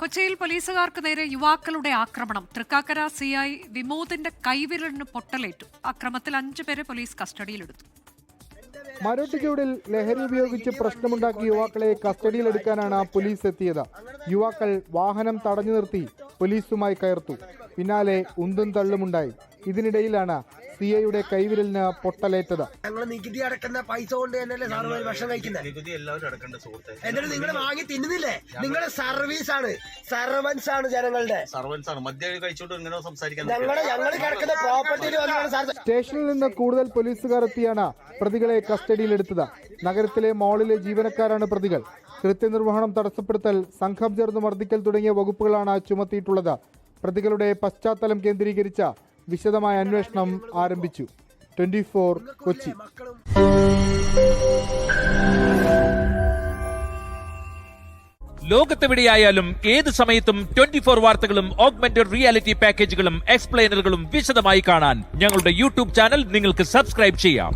കൊച്ചിയിൽ പോലീസുകാർക്ക് നേരെ യുവാക്കളുടെ ആക്രമണം. തൃക്കാക്കര സിഐ വിമോദിന്റെ കൈവിരലിന് പൊട്ടലേറ്റു. അക്രമത്തിൽ 5 പേരെ പോലീസ് കസ്റ്റഡിയിലെടുത്തു. മരോട്ടിച്ചൂടിൽ ലഹരി ഉപയോഗിച്ച് പ്രശ്നമുണ്ടാക്കിയ യുവാക്കളെ കസ്റ്റഡിയിലെടുക്കാനാണ് പോലീസ് എത്തിയത്. യുവാക്കൾ വാഹനം തടഞ്ഞു നിർത്തി പോലീസുമായി കയർത്തു. പിന്നാലെ ഉന്തും തള്ളുമുണ്ടായി. ഇതിനിടയിലാണ് സിഐയുടെ കൈവിരലിന് പൊട്ടലേറ്റത്. ഞങ്ങൾ നികുതി അടക്കുന്ന പൈസ കൊണ്ട് തന്നെയല്ലേ സാറുമാർ ഭക്ഷണം കഴിക്കുന്നത്. നികുതി എല്ലാവരും അടക്കേണ്ട സുഹൃത്തെ. എന്നിട്ട് നിങ്ങൾ വാങ്ങി തിന്നുന്നില്ലേ? നിങ്ങളുടെ സർവീസ് ആണ്, സർവൻസ് ആണ്, ജനങ്ങളുടെ സർവൻസ് ആണ്. മദ്യം കഴിച്ചോണ്ട് ഇങ്ങനെ സംസാരിക്കാൻ ഞങ്ങൾ കിടക്കുന്ന പ്രോപ്പർട്ടിയിൽ വന്നാണ്. സ്റ്റേഷനിൽ നിന്ന് കൂടുതൽ പോലീസുകാർ എത്തിയാണ് പ്രതികളെ കസ്റ്റഡിയിലെടുത്തത്. നഗരത്തിലെ മാളിലെ ജീവനക്കാരാണ് പ്രതികൾ. കൃത്യനിർവഹണം തടസ്സപ്പെടുത്തൽ, സംഘം ചേർന്ന് മർദ്ദിക്കൽ തുടങ്ങിയ വകുപ്പുകളാണ് ചുമത്തിയിട്ടുള്ളത്. പ്രതികളുടെ പശ്ചാത്തലം കേന്ദ്രീകരിച്ച വിശദമായ അന്വേഷണം ആരംഭിച്ചു. 24 കൊച്ചി. ലോകത്തെവിടെയായാലും ഏത് സമയത്തും 24 വാർത്തകളും ഓഗ്മെന്റഡ് റിയാലിറ്റി പാക്കേജുകളും എക്സ്പ്ലെയിനറുകളും വിശദമായി കാണാൻ ഞങ്ങളുടെ യൂട്യൂബ് ചാനൽ നിങ്ങൾക്ക് സബ്സ്ക്രൈബ് ചെയ്യാം.